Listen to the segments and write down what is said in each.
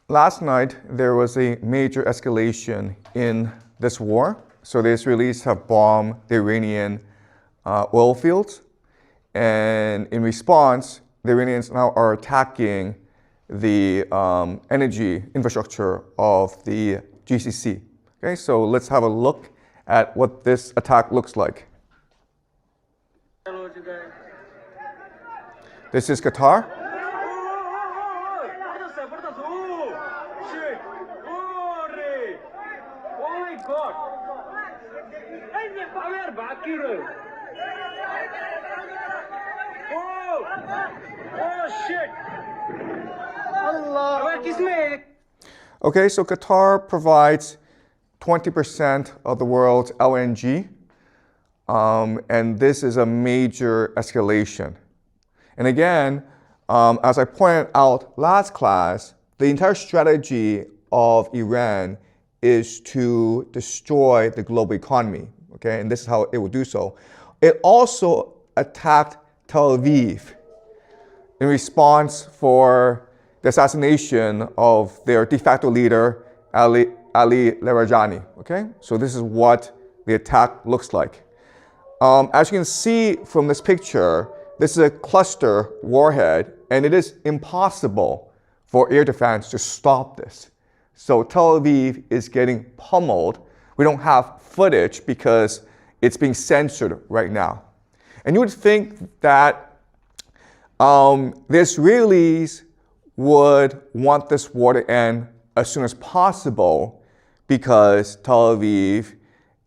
last night there was a major escalation in this war. So the Israelis have bombed the Iranian oil fields. And in response, the Iranians now are attacking the energy infrastructure of the GCC. Okay, so let's have a look at what this attack looks like. This is Qatar. Okay, so Qatar provides 20% of the world's LNG, and this is a major escalation. And again, as I pointed out last class, the entire strategy of Iran is to destroy the global economy, okay? And this is how it will do so. It also attacked Tel Aviv in response for the assassination of their de facto leader, Lariجاني, okay? So this is what the attack looks like. As you can see from this picture, this is a cluster warhead, and it is impossible for air defense to stop this. So Tel Aviv is getting pummeled. We don't have footage because it's being censored right now. And you would think that the Israelis would want this war to end as soon as possible because Tel Aviv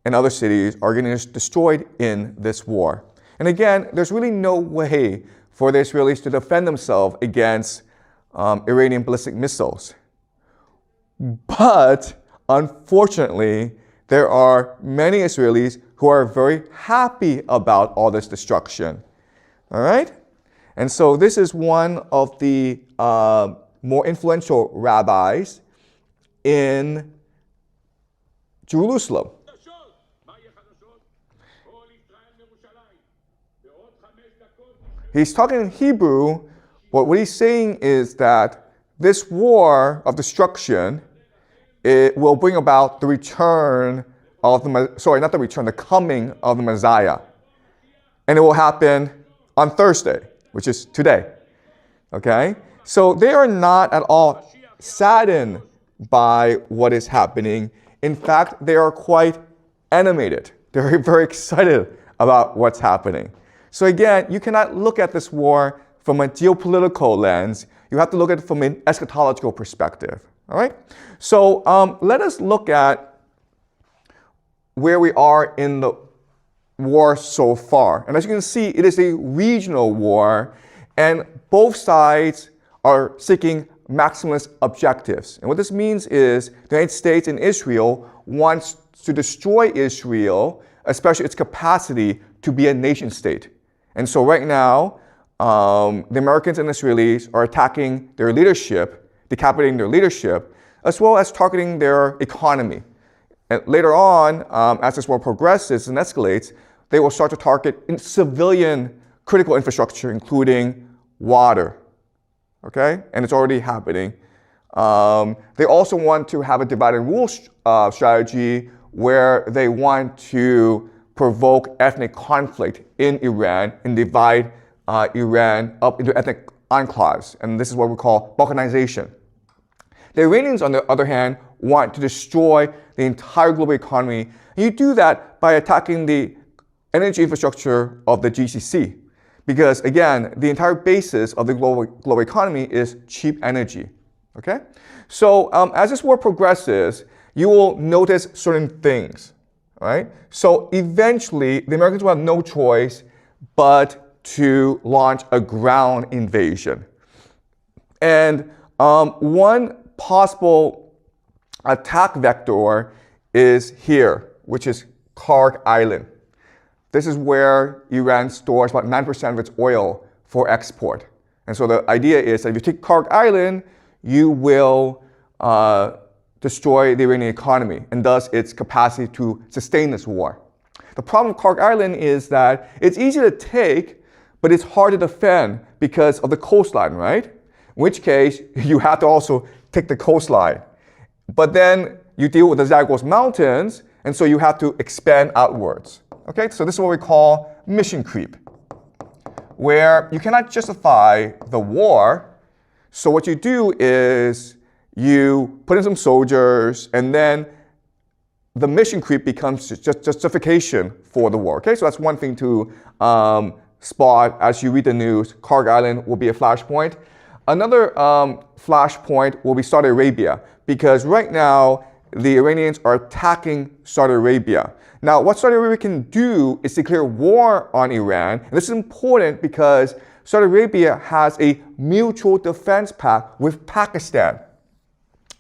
and other cities are getting destroyed in this war. And again, there's really no way for the Israelis to defend themselves against Iranian ballistic missiles. But unfortunately, there are many Israelis who are very happy about all this destruction. All right? And so this is one of the more influential rabbis in Jerusalem. He's talking in Hebrew, but what he's saying is that this war of destruction, it will bring about the return of the coming of the Messiah. And it will happen on Thursday, which is today. Okay? So they are not at all saddened by what is happening. In fact, they are quite animated. They're very excited about what's happening. So again, you cannot look at this war from a geopolitical lens. You have to look at it from an eschatological perspective. All right? So let us look at where we are in the war so far. And as you can see, it is a regional war, and both sides are seeking maximalist objectives. And what this means is the United States and Israel wants to destroy Israel, especially its capacity to be a nation state. And so right now, the Americans and Israelis are attacking their leadership, decapitating their leadership, as well as targeting their economy. And later on, as this war progresses and escalates, they will start to target civilian critical infrastructure, including water. Okay? And it's already happening. They also want to have a divide and rule strategy where they want to provoke ethnic conflict in Iran and divide Iran up into ethnic enclaves. And this is what we call balkanization. The Iranians, on the other hand, want to destroy the entire global economy. And you do that by attacking the energy infrastructure of the GCC. Because again, the entire basis of the global economy is cheap energy. Okay? So as this war progresses, you will notice certain things. Right? So eventually, the Americans will have no choice but to launch a ground invasion. And one possible attack vector is here, which is Karg Island. This is where Iran stores about 9% of its oil for export. And so the idea is that if you take Karg Island, you will destroy the Iranian economy and thus its capacity to sustain this war. The problem with Karg Island is that it's easy to take, but it's hard to defend because of the coastline, right? In which case, you have to also take the coastline. But then you deal with the Zagros Mountains, and so you have to expand outwards. Okay, so this is what we call mission creep, where you cannot justify the war. So what you do is you put in some soldiers, and then the mission creep becomes just justification for the war. Okay, so that's one thing to spot as you read the news. Karg Island will be a flashpoint. Another flashpoint will be Saudi Arabia, because right now the Iranians are attacking Saudi Arabia. Now, what Saudi Arabia can do is declare war on Iran. And this is important because Saudi Arabia has a mutual defense pact with Pakistan,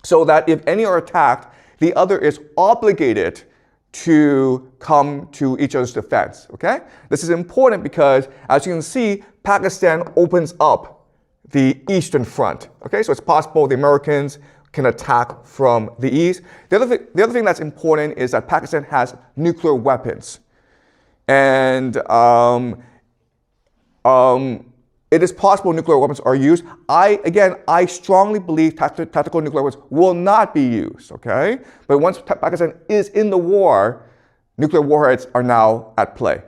so that if any are attacked, the other is obligated to come to each other's defense, okay? This is important because, as you can see, Pakistan opens up the eastern front, okay? So it's possible the Americans can attack from the east. The other thing that's important is that Pakistan has nuclear weapons. And it is possible nuclear weapons are used. I strongly believe tactical nuclear weapons will not be used, okay? But once Pakistan is in the war, nuclear warheads are now at play,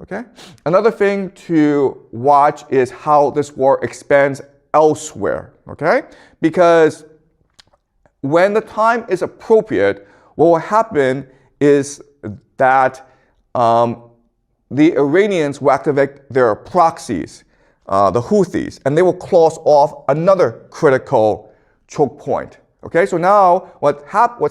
okay? Another thing to watch is how this war expands elsewhere, okay? Because when the time is appropriate, what will happen is that the Iranians will activate their proxies, the Houthis, and they will close off another critical choke point. Okay, so now what's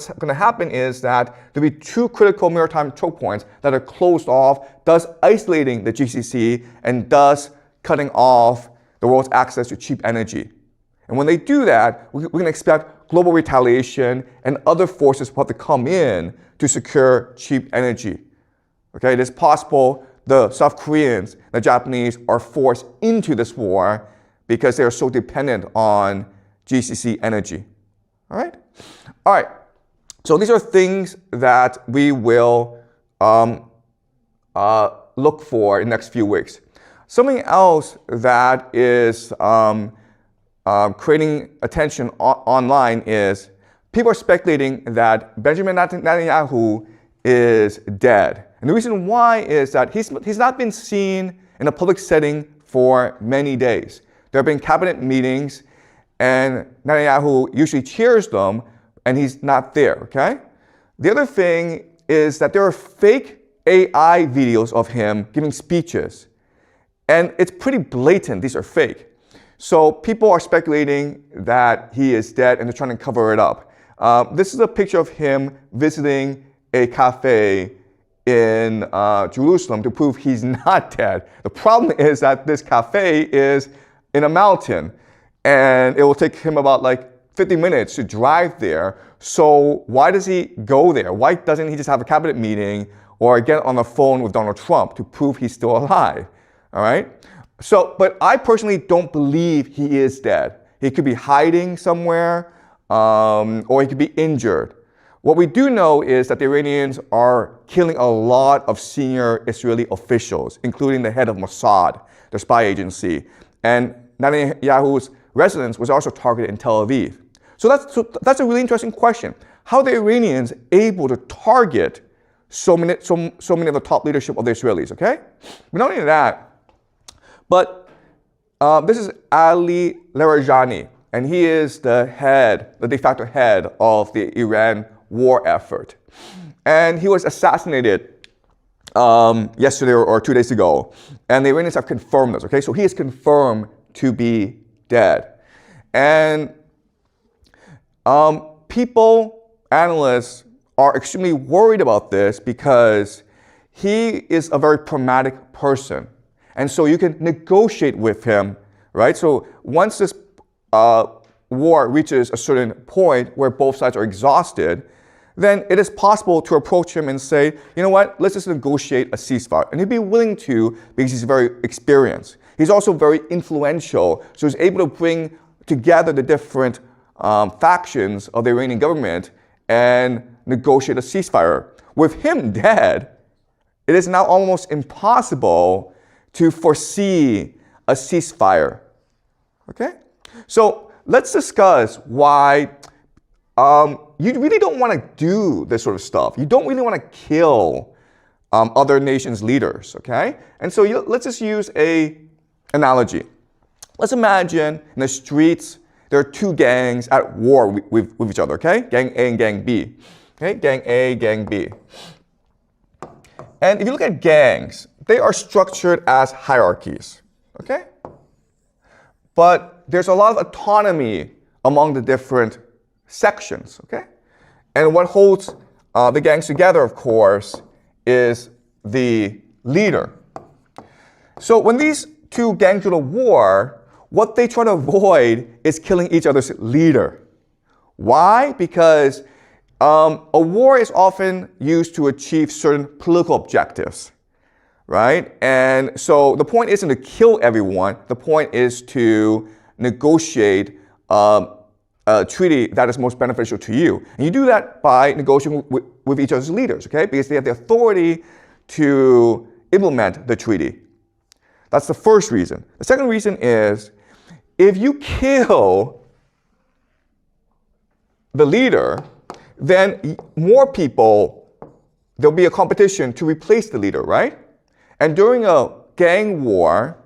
going to happen is that there'll be two critical maritime choke points that are closed off, thus isolating the GCC and thus cutting off the world's access to cheap energy. And when they do that, we can expect global retaliation and other forces will have to come in to secure cheap energy. Okay, it is possible the South Koreans, the Japanese are forced into this war because they are so dependent on GCC energy. All right? All right. So these are things that we will look for in the next few weeks. Something else that is creating attention online is people are speculating that Benjamin Netanyahu is dead. And the reason why is that he's not been seen in a public setting for many days. There have been cabinet meetings, and Netanyahu usually chairs them, and he's not there, okay? The other thing is that there are fake AI videos of him giving speeches, and it's pretty blatant these are fake. So people are speculating that he is dead, and they're trying to cover it up. This is a picture of him visiting a cafe in Jerusalem to prove he's not dead. The problem is that this cafe is in a mountain, and it will take him about like 50 minutes to drive there. So why does he go there? Why doesn't he just have a cabinet meeting or get on the phone with Donald Trump to prove he's still alive? All right? So, but I personally don't believe he is dead. He could be hiding somewhere, or he could be injured. What we do know is that the Iranians are killing a lot of senior Israeli officials, including the head of Mossad, the spy agency. And Netanyahu's residence was also targeted in Tel Aviv. So that's a really interesting question. How are the Iranians able to target so many of the top leadership of the Israelis, okay? But not only that, but this is Ali Laraijani, and he is the de facto head of the Iran war effort. And he was assassinated yesterday or 2 days ago. And the Iranians have confirmed this, okay? So he is confirmed to be dead. And analysts are extremely worried about this because he is a very pragmatic person. And so you can negotiate with him, right? So once this war reaches a certain point where both sides are exhausted, then it is possible to approach him and say, you know what, let's just negotiate a ceasefire. And he'd be willing to because he's very experienced. He's also very influential, so he's able to bring together the different factions of the Iranian government and negotiate a ceasefire. With him dead, it is now almost impossible to foresee a ceasefire. Okay? So let's discuss why you really don't want to do this sort of stuff. You don't really want to kill other nations' leaders, okay? And so let's just use an analogy. Let's imagine in the streets, there are two gangs at war with each other, okay? Gang A and Gang B. Okay, Gang A, Gang B. And if you look at gangs, they are structured as hierarchies, okay? But there's a lot of autonomy among the different sections, okay? And what holds the gangs together, of course, is the leader. So when these two gangs go to war, what they try to avoid is killing each other's leader. Why? Because a war is often used to achieve certain political objectives, right? And so the point isn't to kill everyone. The point is to negotiate a treaty that is most beneficial to you. And you do that by negotiating with each other's leaders, okay? Because they have the authority to implement the treaty. That's the first reason. The second reason is if you kill the leader, then more people, there'll be a competition to replace the leader, right? And during a gang war,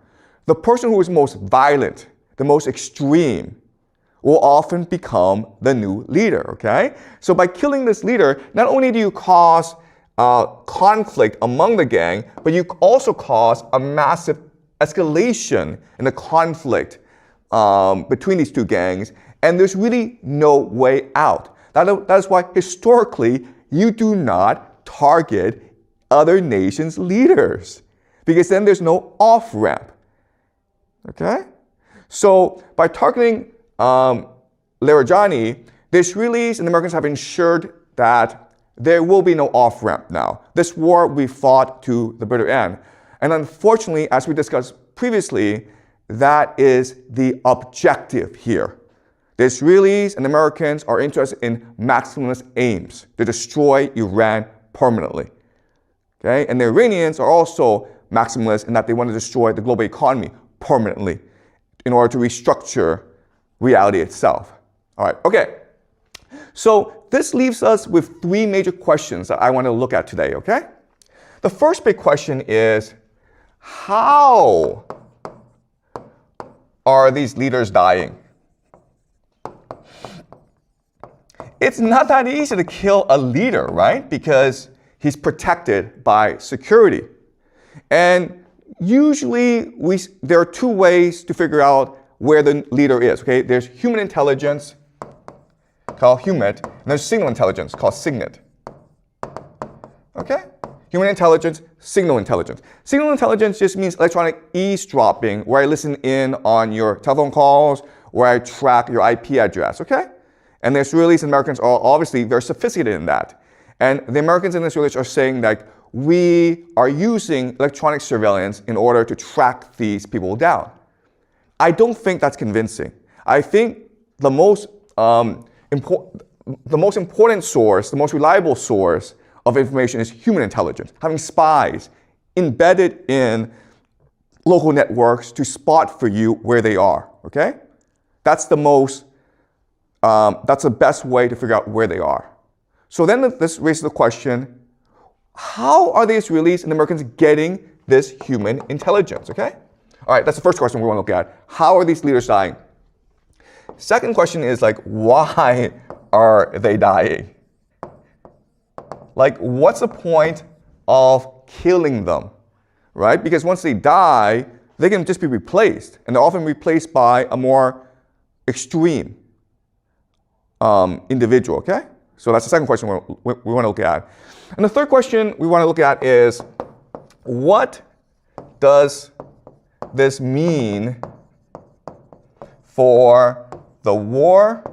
the person who is most violent, the most extreme, will often become the new leader, okay? So by killing this leader, not only do you cause conflict among the gang, but you also cause a massive escalation in the conflict between these two gangs, and there's really no way out. That is why historically you do not target other nations' leaders, because then there's no off-ramp. Okay? So by targeting Larigiani, the Israelis and the Americans have ensured that there will be no off-ramp now. This war we fought to the bitter end. And unfortunately, as we discussed previously, that is the objective here. The Israelis and the Americans are interested in maximalist aims to destroy Iran permanently. Okay? And the Iranians are also maximalists in that they want to destroy the global economy permanently in order to restructure reality itself. All right, okay. So this leaves us with three major questions that I want to look at today, okay? The first big question is, how are these leaders dying? It's not that easy to kill a leader, right? Because he's protected by security. And usually there are two ways to figure out where the leader is, okay? There's human intelligence, called HUMINT, and there's signal intelligence, called SIGINT. Okay? Human intelligence, signal intelligence. Signal intelligence just means electronic eavesdropping, where I listen in on your telephone calls, where I track your IP address, okay? And the Israelis and Americans are obviously very sophisticated in that. And the Americans and the Israelis are saying that we are using electronic surveillance in order to track these people down. I don't think that's convincing. I think the most important source, the most reliable source of information is human intelligence, having spies embedded in local networks to spot for you where they are, okay? That's the best way to figure out where they are. So then this raises the question, how are the Israelis and the Americans getting this human intelligence, okay? All right, that's the first question we want to look at. How are these leaders dying? Second question is like, why are they dying? Like, what's the point of killing them, right? Because once they die, they can just be replaced, and they're often replaced by a more extreme individual, okay? So that's the second question we want to look at. And the third question we want to look at is, what does this mean for the war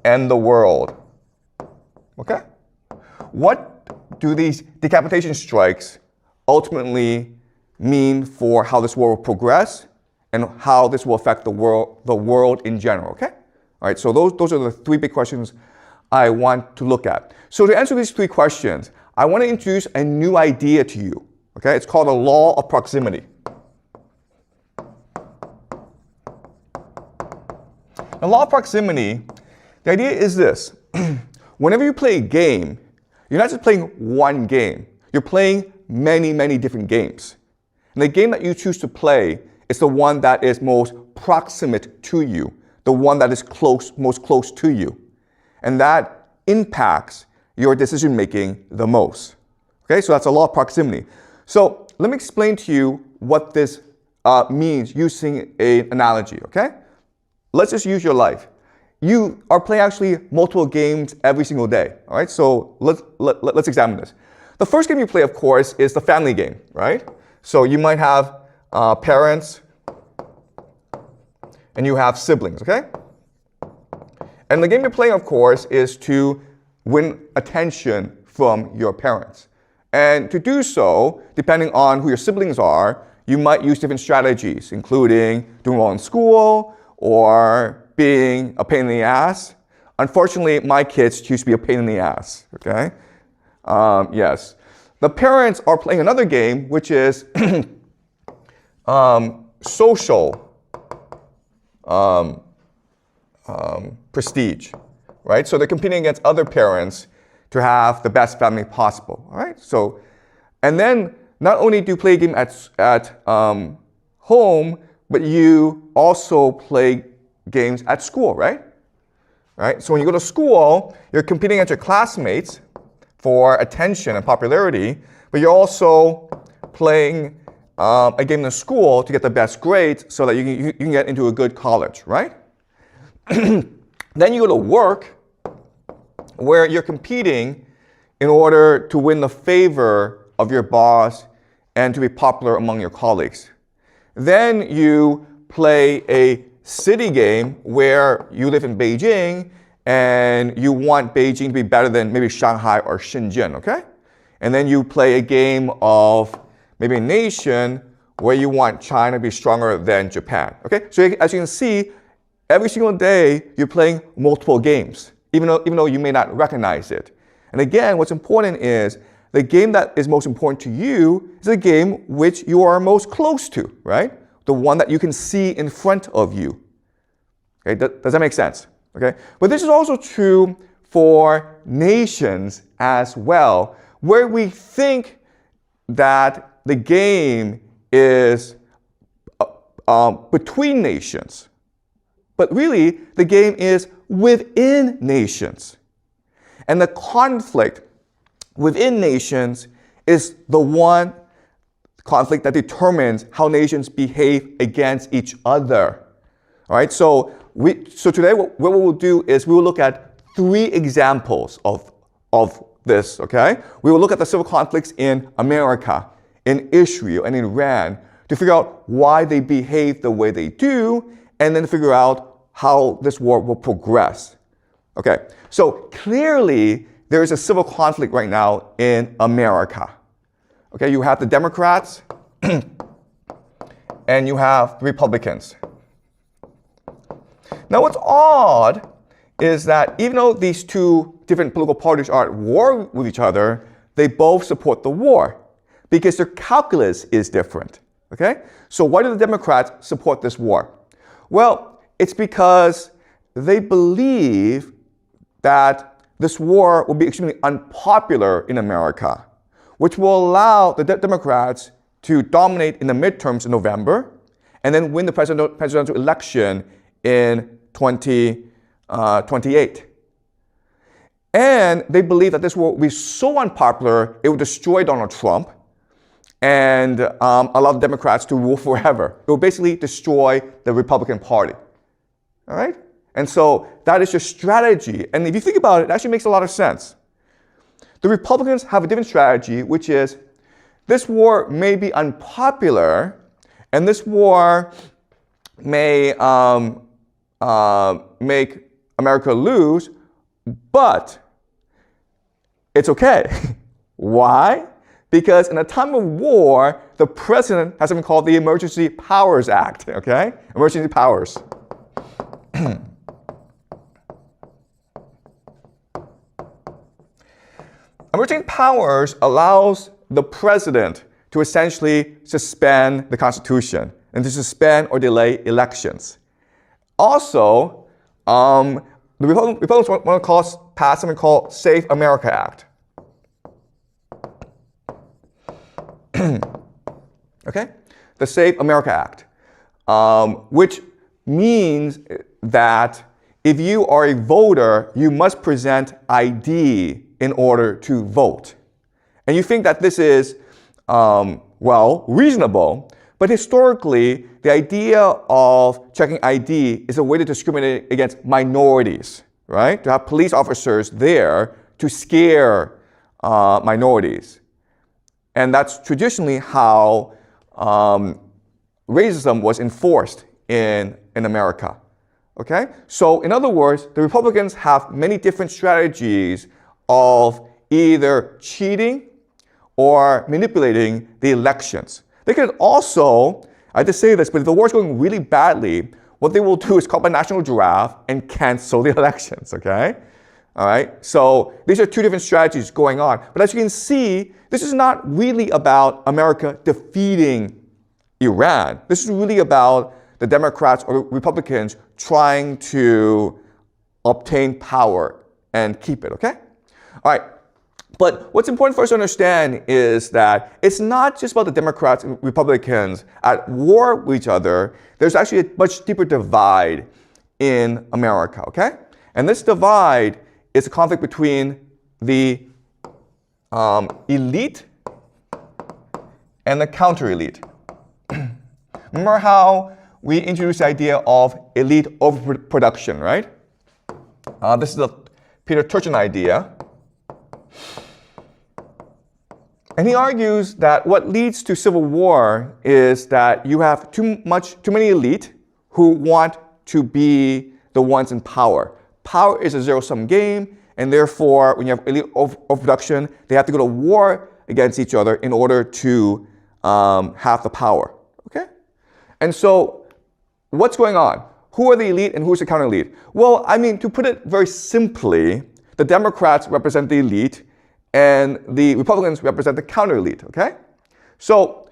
and the world? Okay? What do these decapitation strikes ultimately mean for how this war will progress and how this will affect the world in general, okay? All right, so those are the three big questions I want to look at. So to answer these three questions, I want to introduce a new idea to you, okay? It's called the law of proximity. The law of proximity, the idea is this. Whenever you play a game, you're not just playing one game. You're playing many, many different games. And the game that you choose to play is the one that is most proximate to you, the one that is most close to you. And that impacts your decision making the most. Okay, so that's a law of proximity. So let me explain to you what this means using an analogy, okay? Let's just use your life. You are playing actually multiple games every single day, all right? So let's examine this. The first game you play, of course, is the family game, right? So you might have parents and you have siblings, okay? And the game you're playing, of course, is to win attention from your parents. And to do so, depending on who your siblings are, you might use different strategies, including doing well in school or being a pain in the ass. Unfortunately, my kids choose to be a pain in the ass, okay? Yes. The parents are playing another game, which is social prestige, right? So they're competing against other parents to have the best family possible, all right? So, and then not only do you play a game at home, but you also play games at school, right? Right? So when you go to school, you're competing against your classmates for attention and popularity, but you're also playing a game in school to get the best grades so that you can get into a good college, right? Then you go to work where you're competing in order to win the favor of your boss and to be popular among your colleagues. Then you play a city game where you live in Beijing and you want Beijing to be better than maybe Shanghai or Shenzhen, okay? And then you play a game of maybe a nation where you want China to be stronger than Japan, okay? So as you can see, every single day you're playing multiple games, even though you may not recognize it. And again, what's important is the game that is most important to you is the game which you are most close to, right? The one that you can see in front of you. Okay, does that make sense? Okay, but this is also true for nations as well, where we think that the game is between nations, but really the game is within nations. And the conflict within nations is the one conflict that determines how nations behave against each other. All right, so today what we will do is we will look at 3 examples of this, okay? We will look at the civil conflicts in America, in Israel, and in Iran to figure out why they behave the way they do, and then figure out how this war will progress. Okay, so clearly there is a civil conflict right now in America. Okay, you have the Democrats and you have the Republicans. Now what's odd is that even though these 2 different political parties are at war with each other, they both support the war because their calculus is different. Okay, so why do the Democrats support this war? Well, it's because they believe that this war will be extremely unpopular in America, which will allow the Democrats to dominate in the midterms in November and then win the presidential election in 2028. And they believe that this war will be so unpopular, it will destroy Donald Trump and allow the Democrats to rule forever. It will basically destroy the Republican Party. All right? And so that is your strategy. And if you think about it, it actually makes a lot of sense. The Republicans have a different strategy, which is this war may be unpopular, and this war may make America lose, but it's okay. Why? Because in a time of war, the president has something called the Emergency Powers Act, okay? Emergency powers. Emergency powers allows the president to essentially suspend the Constitution and to suspend or delay elections. Also, the Republicans want to pass something called Safe America Act. Okay? The Safe America Act, which means that if you are a voter, you must present ID in order to vote. And you think that this is, well, reasonable, but historically, the idea of checking ID is a way to discriminate against minorities, right? To have police officers there to scare minorities. And that's traditionally how racism was enforced in America. Okay? So in other words, the Republicans have many different strategies of either cheating or manipulating the elections. They could also, I have to say this, but if the war's going really badly, what they will do is call up a national draft and cancel the elections, okay? All right, so these are two different strategies going on. But as you can see, this is not really about America defeating Iran. This is really about the Democrats or Republicans trying to obtain power and keep it, okay? All right, but what's important for us to understand is that it's not just about the Democrats and Republicans at war with each other. There's actually a much deeper divide in America, okay? And this divide is a conflict between the elite and the counter-elite. Remember how we introduced the idea of elite overproduction, right? This is the Peter Turchin idea. And he argues that what leads to civil war is that you have too many elite who want to be the ones in power. Power is a zero-sum game, and therefore, when you have elite overproduction, they have to go to war against each other in order to have the power. Okay? And so, what's going on? Who are the elite and who's the counter-elite? Well, I mean, to put it very simply, the Democrats represent the elite, and the Republicans represent the counter-elite. Okay? So,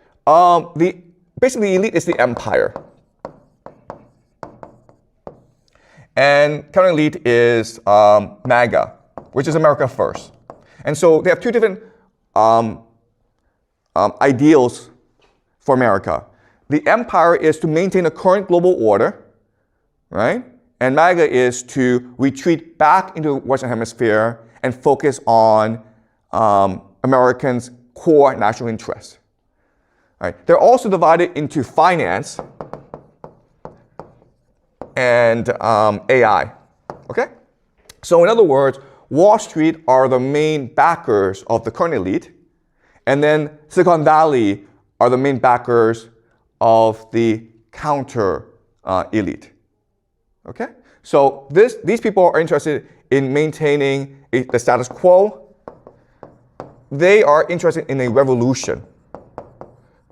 basically, the elite is the empire. And counter-elite is MAGA, which is America First. And so they have two different ideals for America. The empire is to maintain the current global order, right? And MAGA is to retreat back into the Western Hemisphere and focus on Americans' core national interests. Right? They're also divided into finance and AI, okay? So in other words, Wall Street are the main backers of the current elite, and then Silicon Valley are the main backers of the counter-elite, okay? So these people are interested in maintaining the status quo. They are interested in a revolution,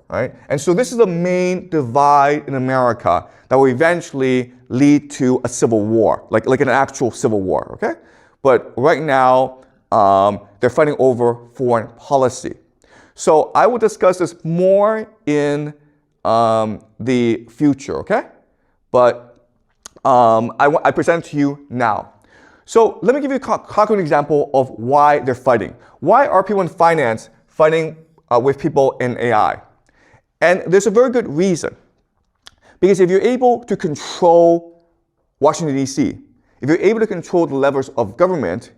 right? And so this is the main divide in America that will eventually lead to a civil war, like an actual civil war, okay? But right now, they're fighting over foreign policy. So I will discuss this more in the future, okay? But I present to you now. So let me give you a concrete example of why they're fighting. Why are people in finance fighting with people in AI? And there's a very good reason. Because if you're able to control Washington, D.C., if you're able to control the levers of government,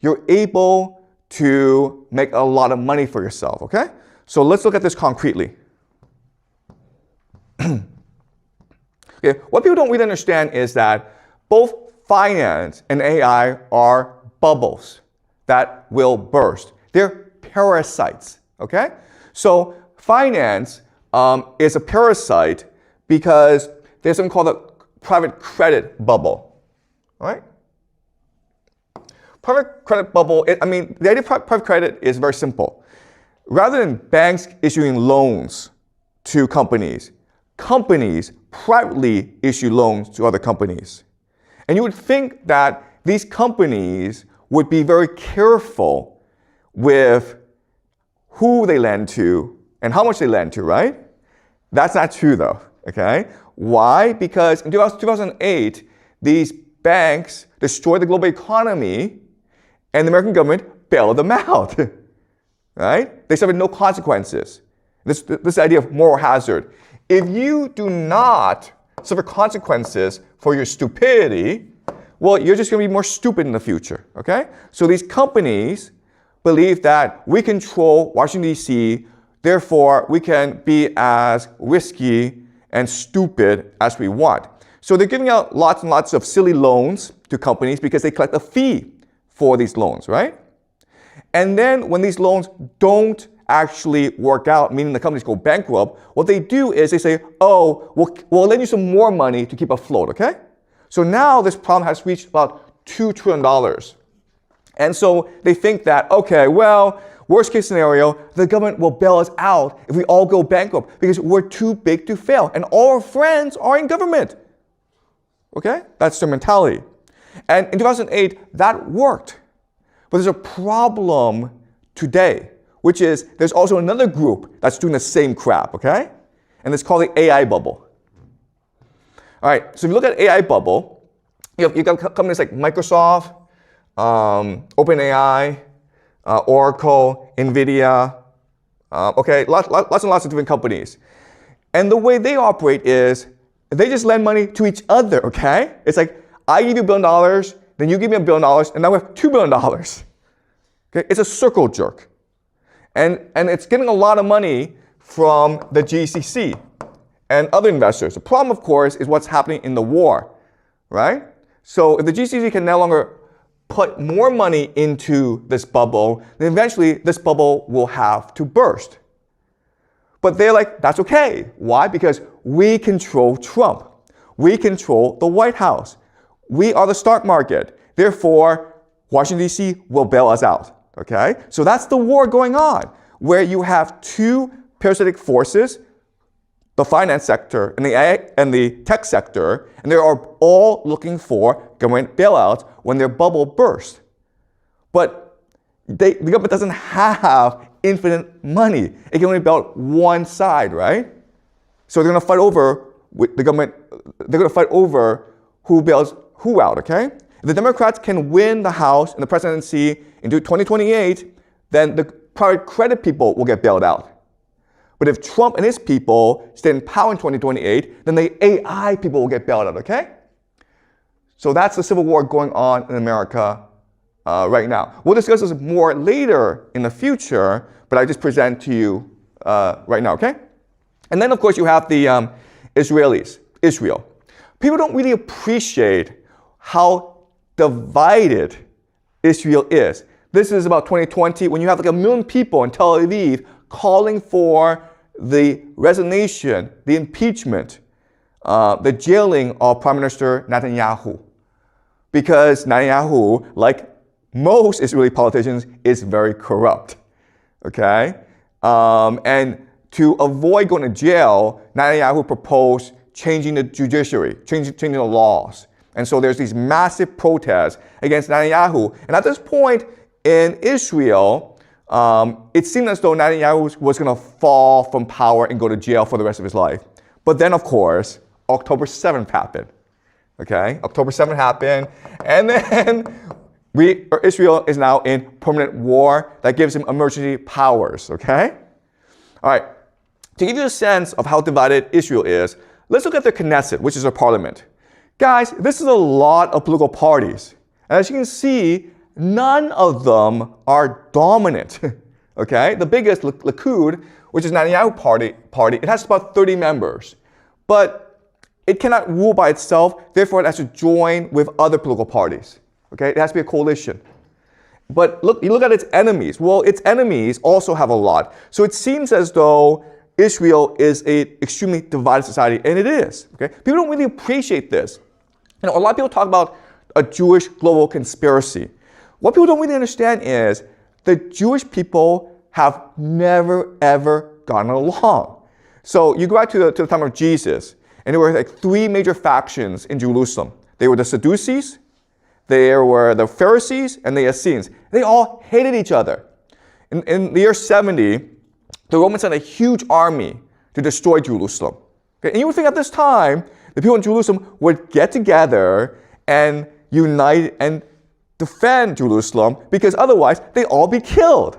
you're able to make a lot of money for yourself, okay? So let's look at this concretely. Okay, what people don't really understand is that both finance and AI are bubbles that will burst. They're parasites, okay? So finance is a parasite because there's something called a private credit bubble, all right? Private credit bubble, the idea of private credit is very simple. Rather than banks issuing loans to companies, companies privately issue loans to other companies. And you would think that these companies would be very careful with who they lend to and how much they lend to, right? That's not true though, okay? Why? Because in 2008, these banks destroyed the global economy, and the American government bailed them out. Right? They suffered no consequences. This idea of moral hazard. If you do not suffer consequences for your stupidity, well, you're just going to be more stupid in the future. Okay? So these companies believe that we control Washington, D.C., therefore we can be as risky and stupid as we want. So they're giving out lots and lots of silly loans to companies because they collect a fee for these loans, right? And then when these loans don't actually work out, meaning the companies go bankrupt, what they do is they say, oh, we'll lend you some more money to keep afloat, okay? So now this problem has reached about $2 trillion. And so they think that, okay, well, worst case scenario, the government will bail us out if we all go bankrupt because we're too big to fail. And all our friends are in government. Okay? That's their mentality. And in 2008, that worked. But there's a problem today, which is there's also another group that's doing the same crap, okay? And it's called the AI bubble. All right, so if you look at AI bubble, you've got companies like Microsoft, OpenAI, Oracle, NVIDIA, okay, lots and lots of different companies. And the way they operate is they just lend money to each other, okay? It's like, I give you $1 billion, then you give me $1 billion, and now we have $2 billion. Okay? It's a circle jerk. And it's getting a lot of money from the GCC and other investors. The problem, of course, is what's happening in the war, right? So if the GCC can no longer put more money into this bubble, then eventually this bubble will have to burst. But they're like, that's okay. Why? Because we control Trump. We control the White House. We are the stock market. Therefore, Washington, D.C. will bail us out. Okay? So that's the war going on, where you have two parasitic forces, the finance sector and the tech sector, and they are all looking for government bailouts when their bubble bursts. But the government doesn't have infinite money. It can only bail out one side, right? So they're going to fight over with the government. They're going to fight over who bails who out, okay? If the Democrats can win the House and the presidency in 2028, then the private credit people will get bailed out. But if Trump and his people stay in power in 2028, then the AI people will get bailed out, okay? So that's the civil war going on in America right now. We'll discuss this more later in the future, but I just present to you right now, okay? And then, of course, you have the Israelis, Israel. People don't really appreciate how divided Israel is. This is about 2020 when you have like 1 million people in Tel Aviv calling for the resignation, the impeachment, the jailing of Prime Minister Netanyahu. Because Netanyahu, like most Israeli politicians, is very corrupt. Okay? And to avoid going to jail, Netanyahu proposed changing the judiciary, changing the laws. And so there's these massive protests against Netanyahu. And at this point in Israel, it seemed as though Netanyahu was going to fall from power and go to jail for the rest of his life. But then, of course, October 7th happened. Okay? October 7th happened. And then Israel is now in permanent war that gives him emergency powers. Okay? All right. To give you a sense of how divided Israel is, let's look at the Knesset, which is their parliament. Guys, this is a lot of political parties. And as you can see, none of them are dominant. Okay? The biggest, Likud, which is Netanyahu party, it has about 30 members. But it cannot rule by itself, therefore it has to join with other political parties. Okay? It has to be a coalition. But you look at its enemies. Well, its enemies also have a lot. So it seems as though Israel is an extremely divided society, and it is. Okay? People don't really appreciate this. You know, a lot of people talk about a Jewish global conspiracy. What people don't really understand is the Jewish people have never, ever gotten along. So you go back to the time of Jesus, and there were like 3 major factions in Jerusalem. They were the Sadducees, there were the Pharisees, and the Essenes. They all hated each other. In the year 70, the Romans sent a huge army to destroy Jerusalem. Okay? And you would think at this time, the people in Jerusalem would get together and unite and defend Jerusalem, because otherwise they'd all be killed.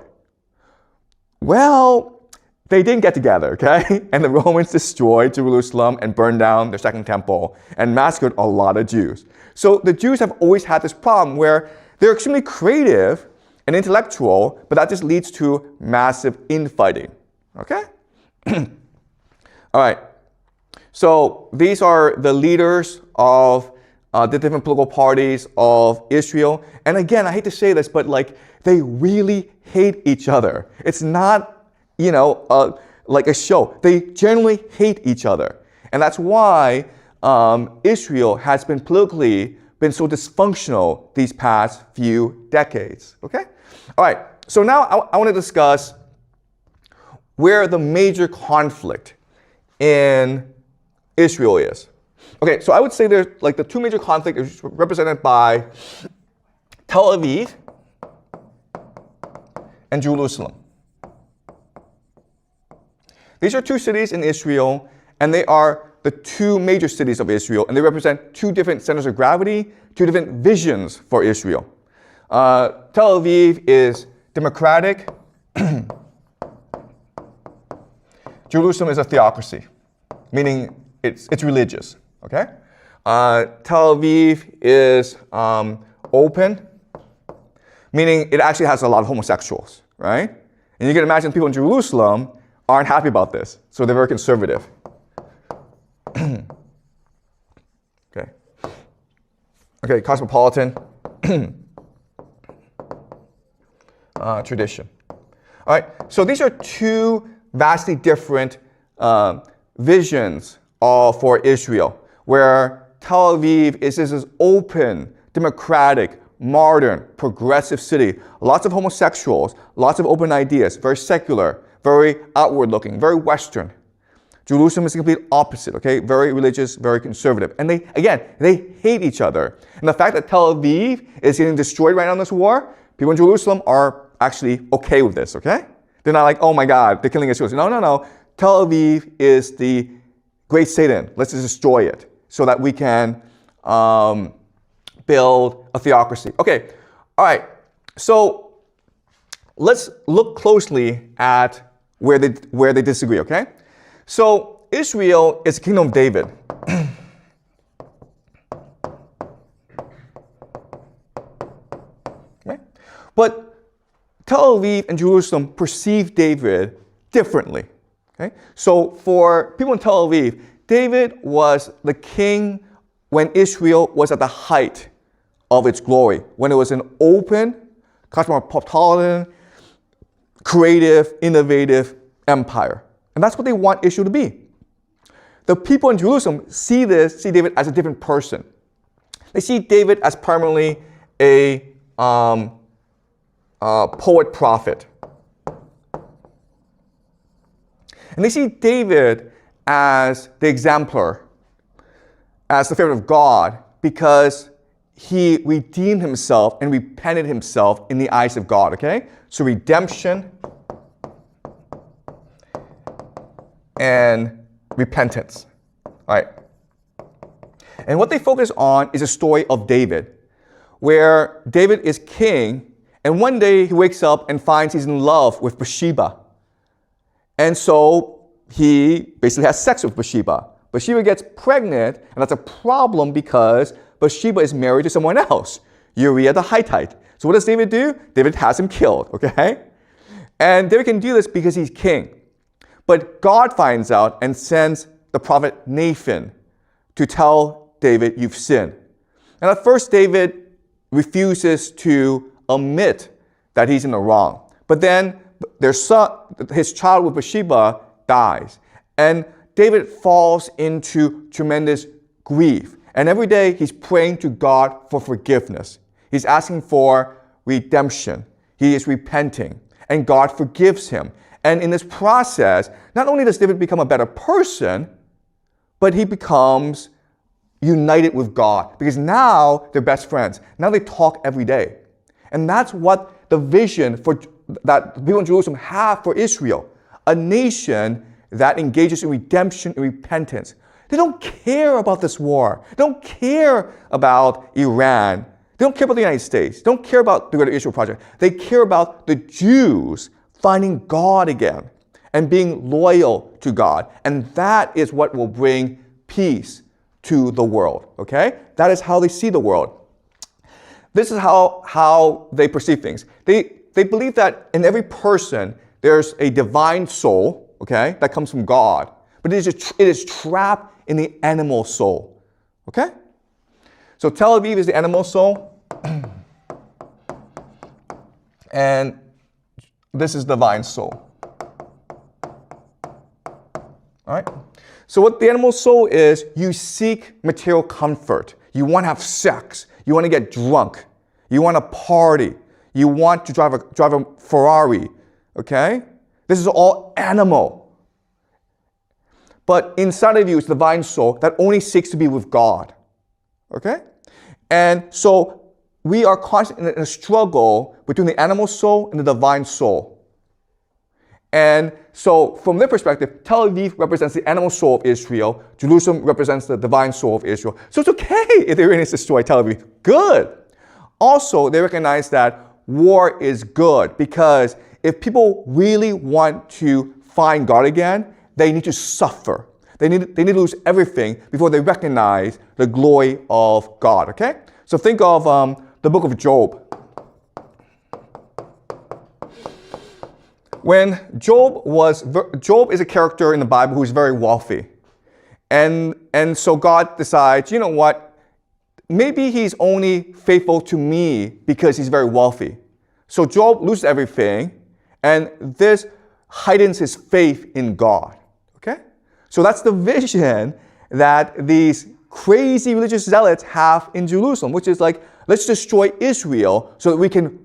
Well, they didn't get together, okay? And the Romans destroyed Jerusalem and burned down their second temple and massacred a lot of Jews. So the Jews have always had this problem where they're extremely creative and intellectual, but that just leads to massive infighting, okay? All right, so these are the leaders of the different political parties of Israel. And again, I hate to say this, but like, they really hate each other. It's not, like a show. They generally hate each other. And that's why Israel has been politically so dysfunctional these past few decades, okay? All right, so now I want to discuss where the major conflict in Israel is. Okay, so I would say there's like the two major conflicts is represented by Tel Aviv and Jerusalem. These are two cities in Israel, and they are the two major cities of Israel, and they represent two different centers of gravity, two different visions for Israel. Tel Aviv is democratic. Jerusalem is a theocracy, meaning it's religious, okay? Tel Aviv is open, meaning it actually has a lot of homosexuals, right? And you can imagine people in Jerusalem aren't happy about this, so they're very conservative. Okay, cosmopolitan tradition. All right, so these are two vastly different visions for Israel, where Tel Aviv is this open, democratic, modern, progressive city. Lots of homosexuals, lots of open ideas, very secular, very outward-looking, very Western. Jerusalem is the complete opposite, okay? Very religious, very conservative. And they hate each other. And the fact that Tel Aviv is getting destroyed right now in this war, people in Jerusalem are actually okay with this, okay? They're not like, oh my God, they're killing Israel. No. Tel Aviv is the great Satan. Let's just destroy it so that we can build a theocracy. Okay, all right. So let's look closely at where they disagree, okay? So Israel is the kingdom of David. Okay? But Tel Aviv and Jerusalem perceive David differently. Okay? So for people in Tel Aviv, David was the king when Israel was at the height of its glory, when it was an open, cosmopolitan, creative, innovative empire. And that's what they want Israel to be. The people in Jerusalem see David as a different person. They see David as primarily a poet prophet. And they see David as the exemplar, as the favorite of God, because he redeemed himself and repented himself in the eyes of God, okay? So redemption and repentance. All right. And what they focus on is a story of David, where David is king, and one day he wakes up and finds he's in love with Bathsheba. And so he basically has sex with Bathsheba. Bathsheba gets pregnant, and that's a problem because Bathsheba is married to someone else, Uriah the Hittite. So what does David do? David has him killed, okay? And David can do this because he's king. But God finds out and sends the prophet Nathan to tell David, you've sinned. And at first, David refuses to admit that he's in the wrong. But then his child with Bathsheba dies. And David falls into tremendous grief. And every day, he's praying to God for forgiveness. He's asking for redemption. He is repenting. And God forgives him. And in this process, not only does David become a better person, but he becomes united with God. Because now they're best friends. Now they talk every day. And that's what the vision that people in Jerusalem have for Israel. A nation that engages in redemption and repentance. They don't care about this war. They don't care about Iran. They don't care about the United States. They don't care about the Greater Israel Project. They care about the Jews finding God again and being loyal to God. And that is what will bring peace to the world, okay? That is how they see the world. This is how they perceive things. They believe that in every person, there's a divine soul, okay, that comes from God. But it is trapped in the animal soul, okay? So Tel Aviv is the animal soul. And this is divine soul. All right? So what the animal soul is, you seek material comfort. You want to have sex. You want to get drunk. You want to party. You want to drive a Ferrari. Okay? This is all animal. But inside of you is the divine soul that only seeks to be with God. Okay? And so we are constantly in a struggle between the animal soul and the divine soul. And so from their perspective, Tel Aviv represents the animal soul of Israel. Jerusalem represents the divine soul of Israel. So it's okay if the Iranians destroy Tel Aviv. Good. Also, they recognize that war is good because if people really want to find God again, they need to suffer. They need to lose everything before they recognize the glory of God, okay? So think of the book of Job. When Job is a character in the Bible who is very wealthy. And so God decides, you know what? Maybe he's only faithful to me because he's very wealthy. So Job loses everything, and this heightens his faith in God. Okay? So that's the vision that these crazy religious zealots have in Jerusalem, which is like, let's destroy Israel so that we can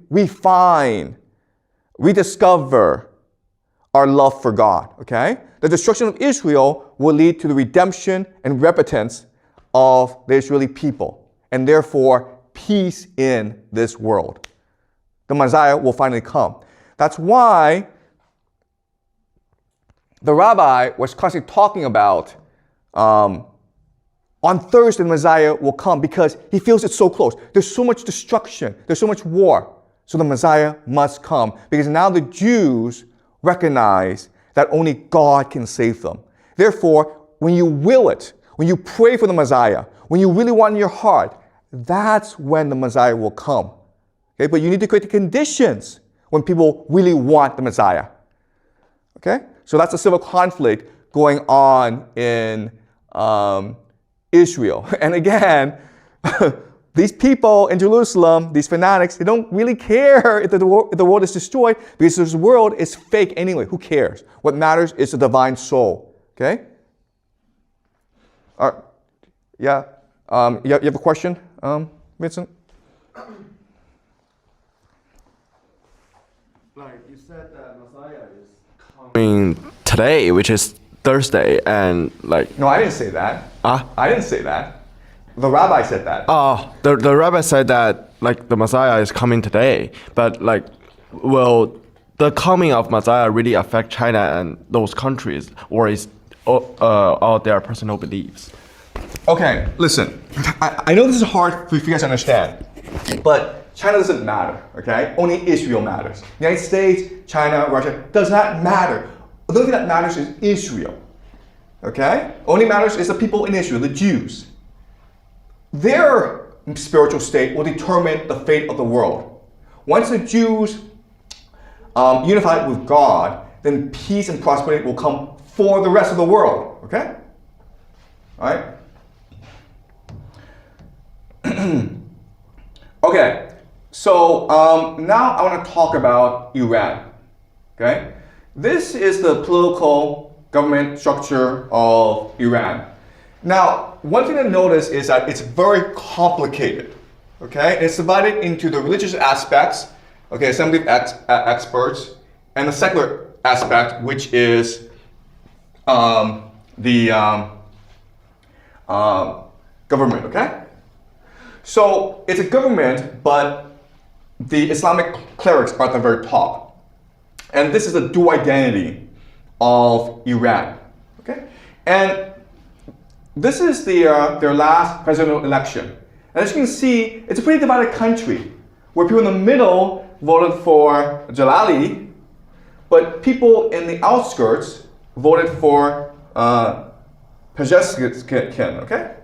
rediscover our love for God, okay? The destruction of Israel will lead to the redemption and repentance of the Israeli people, and therefore peace in this world. The Messiah will finally come. That's why the rabbi was constantly talking about on Thursday the Messiah will come because he feels it's so close. There's so much destruction. There's so much war. So the Messiah must come because now the Jews recognize that only God can save them. Therefore, when you will it, when you pray for the Messiah, when you really want in your heart, that's when the Messiah will come. Okay? But you need to create the conditions when people really want the Messiah. Okay? So that's a civil conflict going on in Israel. And again, these people in Jerusalem, these fanatics, they don't really care if the world is destroyed because this world is fake anyway. Who cares? What matters is the divine soul. Okay? Yeah. You have a question, Vincent? Like you said that Messiah is coming today, which is Thursday, and like... No, I didn't say that. I didn't say that. The rabbi said that. Oh, the rabbi said that like the Messiah is coming today, but like, will the coming of Messiah really affect China and those countries, or is all their personal beliefs? Okay, listen. I know this is hard for you guys to understand, but China doesn't matter, okay? Only Israel matters. The United States, China, Russia does not matter. The only thing that matters is Israel, okay? Only matters is the people in Israel, the Jews. Their spiritual state will determine the fate of the world. Once the Jews unify with God, then peace and prosperity will come for the rest of the world, okay? All right? Okay, so now I want to talk about Iran, okay? This is the political government structure of Iran. Now, one thing to notice is that it's very complicated, okay? It's divided into the religious aspects, okay, assembly of experts, and the secular aspect, which is the government, okay? So it's a government, but the Islamic clerics are at the very top. And this is a dual identity of Iran, okay? And this is their last presidential election. And as you can see, it's a pretty divided country, where people in the middle voted for Jalali, but people in the outskirts voted for Pezeshkian, okay?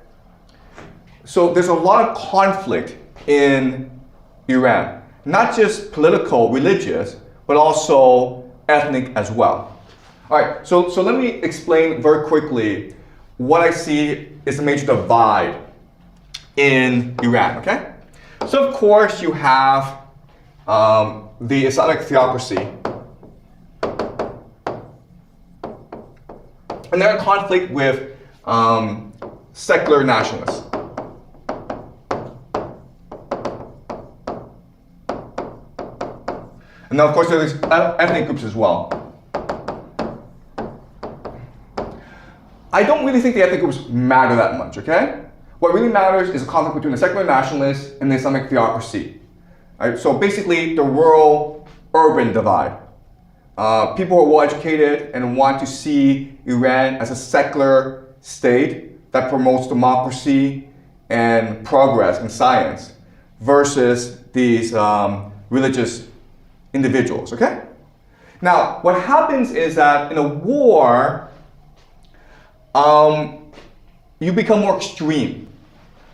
So there's a lot of conflict in Iran, not just political, religious, but also ethnic as well. All right, so let me explain very quickly what I see is the major divide in Iran, okay? So of course you have the Islamic theocracy, and they're in conflict with secular nationalists. And now, of course, there's ethnic groups as well. I don't really think the ethnic groups matter that much, okay? What really matters is a conflict between the secular nationalists and the Islamic theocracy. Right? So basically, the rural-urban divide. People who are well-educated and want to see Iran as a secular state that promotes democracy and progress in science versus these religious individuals, okay? Now, what happens is that in a war, you become more extreme.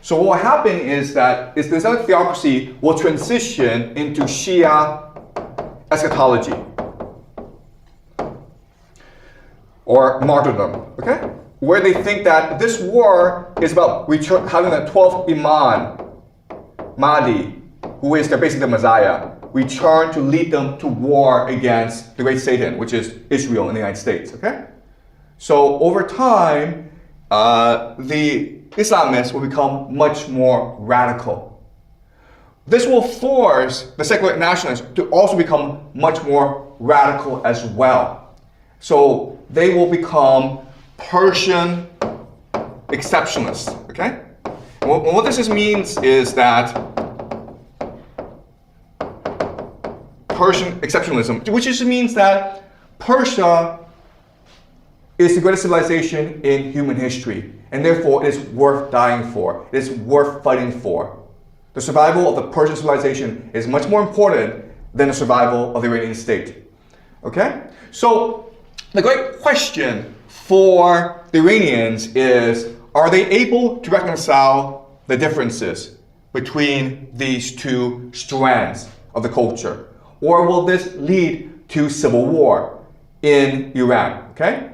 So what will happen is that the Islamic theocracy will transition into Shia eschatology or martyrdom, okay? Where they think that this war is about having the 12th Imam, Mahdi, who is basically the Messiah, return to lead them to war against the great Satan, which is Israel and the United States, okay? So over time, the Islamists will become much more radical. This will force the secular nationalists to also become much more radical as well. So they will become Persian exceptionists, okay? And what this means is that Persian exceptionalism, which just means that Persia is the greatest civilization in human history, and therefore it is worth dying for. It is worth fighting for. The survival of the Persian civilization is much more important than the survival of the Iranian state. Okay? So the great question for the Iranians is, are they able to reconcile the differences between these two strands of the culture? Or will this lead to civil war in Iran, okay?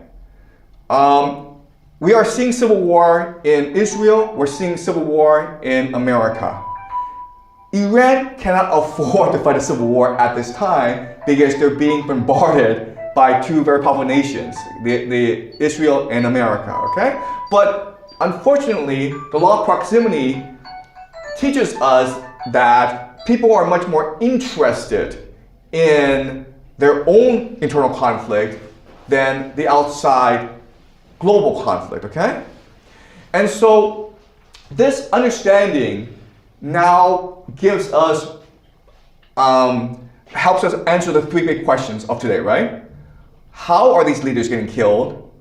We are seeing civil war in Israel, we're seeing civil war in America. Iran cannot afford to fight a civil war at this time because they're being bombarded by two very powerful nations, the Israel and America, okay? But unfortunately, the law of proximity teaches us that people are much more interested in their own internal conflict than the outside global conflict, okay? And so this understanding now gives us, helps us answer the three big questions of today, right? How are these leaders getting killed?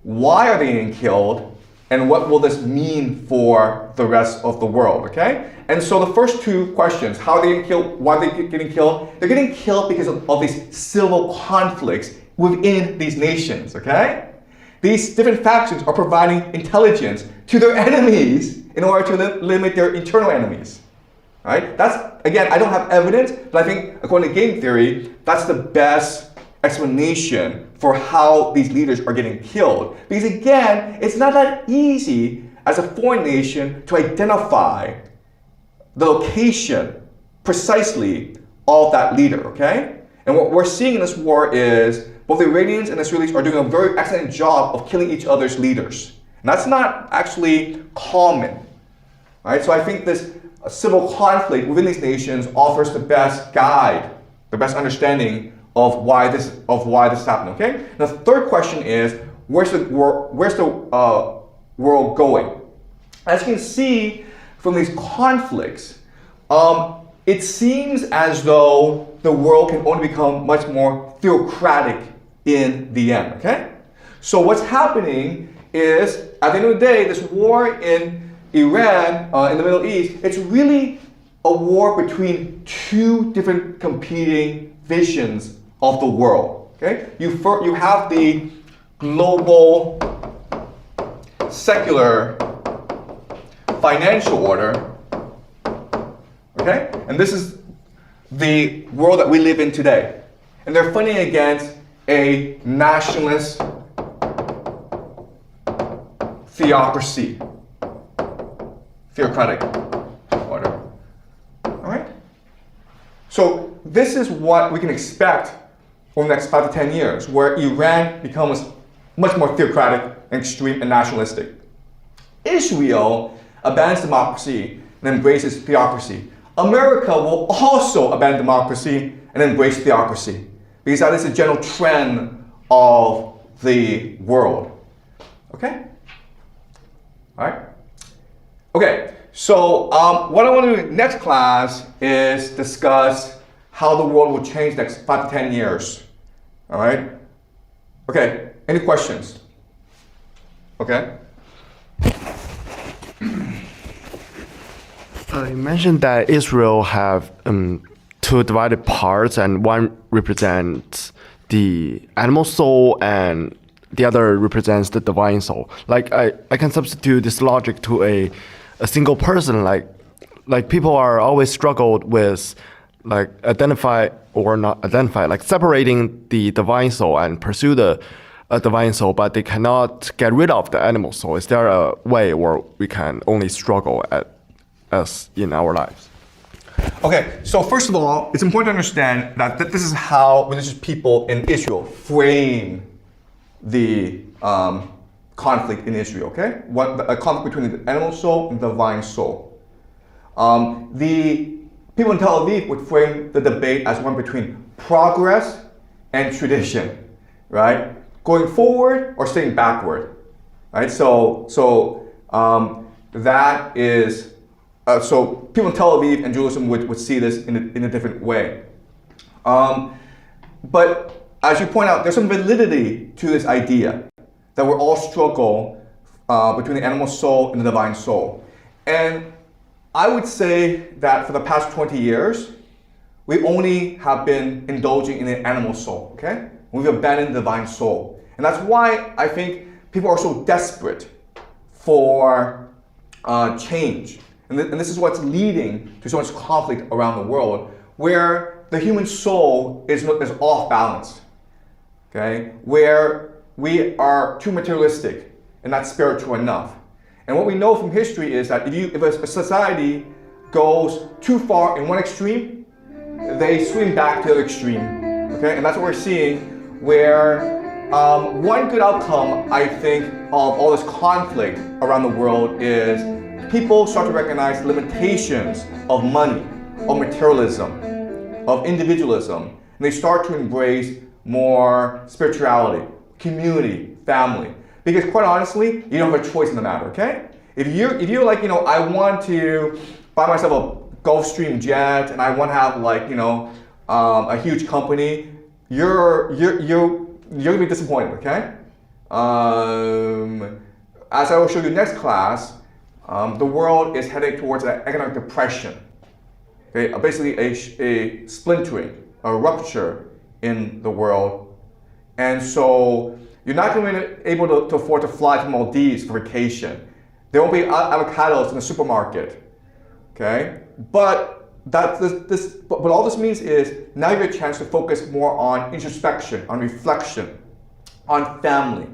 Why are they getting killed? And what will this mean for the rest of the world, okay? And so the first two questions, how are they getting killed, why are they getting killed? They're getting killed because of these civil conflicts within these nations, okay? These different factions are providing intelligence to their enemies in order to limit their internal enemies, right? That's, again, I don't have evidence, but I think according to game theory, that's the best explanation for how these leaders are getting killed. Because again, it's not that easy as a foreign nation to identify the location precisely of that leader, okay? And what we're seeing in this war is both the Iranians and the Israelis are doing a very excellent job of killing each other's leaders. And that's not actually common, right? So I think this civil conflict within these nations offers the best guide, the best understanding of why this is happening, okay? The third question is, where's the world going? As you can see from these conflicts, it seems as though the world can only become much more theocratic in the end, okay? So what's happening is, at the end of the day, this war in Iran, in the Middle East, it's really a war between two different competing visions of the world. Okay? You have the global secular financial order, okay? And this is the world that we live in today. And they're fighting against a nationalist theocracy, theocratic order. All right? So this is what we can expect over the next 5 to 10 years, where Iran becomes much more theocratic, and extreme, and nationalistic. Israel abandons democracy and embraces theocracy. America will also abandon democracy and embrace theocracy, because that is the general trend of the world. Okay? All right? Okay, so what I want to do next class is discuss how the world will change next 5 to 10 years. All right? Okay, any questions? Okay? You mentioned that Israel have two divided parts, and one represents the animal soul and the other represents the divine soul. Like I can substitute this logic to a single person. Like people are always struggled with like identify or not identify, like separating the divine soul and pursue the divine soul, but they cannot get rid of the animal soul. Is there a way where we can only struggle as in our lives? Okay, so first of all, it's important to understand that this is how religious people in Israel frame the conflict in Israel, okay? A conflict between the animal soul and the divine soul. The people in Tel Aviv would frame the debate as one between progress and tradition, right? Going forward or staying backward, right? So that is, so people in Tel Aviv and Jerusalem would see this in a different way. But as you point out, there's some validity to this idea that we're all struggle between the animal soul and the divine soul. And I would say that for the past 20 years, we only have been indulging in the animal soul, okay? We've abandoned the divine soul. And that's why I think people are so desperate for change. And this is what's leading to so much conflict around the world, where the human soul is off balance, okay? Where we are too materialistic and not spiritual enough. And what we know from history is that if a society goes too far in one extreme, they swing back to the other extreme, okay? And that's what we're seeing, where one good outcome, I think, of all this conflict around the world is people start to recognize limitations of money, of materialism, of individualism, and they start to embrace more spirituality, community, family. Because quite honestly, you don't have a choice in the matter, okay? If you're like, I want to buy myself a Gulfstream jet and I want to have like, a huge company, you're gonna be disappointed, okay? As I will show you next class, the world is heading towards an economic depression. Okay, basically a splintering, a rupture in the world. And so you're not going to be able to afford to fly to Maldives for vacation. There won't be avocados in the supermarket. Okay, but all this means is now you have a chance to focus more on introspection, on reflection, on family,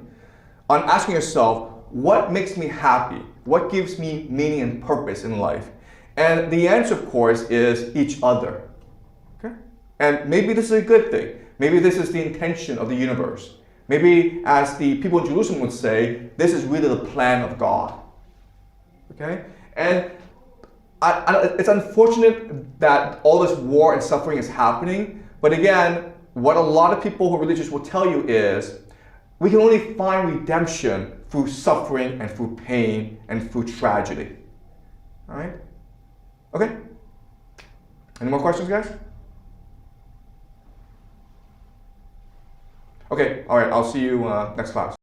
on asking yourself, what makes me happy? What gives me meaning and purpose in life? And the answer, of course, is each other. Okay? And maybe this is a good thing. Maybe this is the intention of the universe. Maybe, as the people in Jerusalem would say, this is really the plan of God. Okay? And it's unfortunate that all this war and suffering is happening. But again, what a lot of people who are religious will tell you is, we can only find redemption through suffering and through pain and through tragedy. All right? Okay? Any more questions, guys? Okay, all right, I'll see you next class.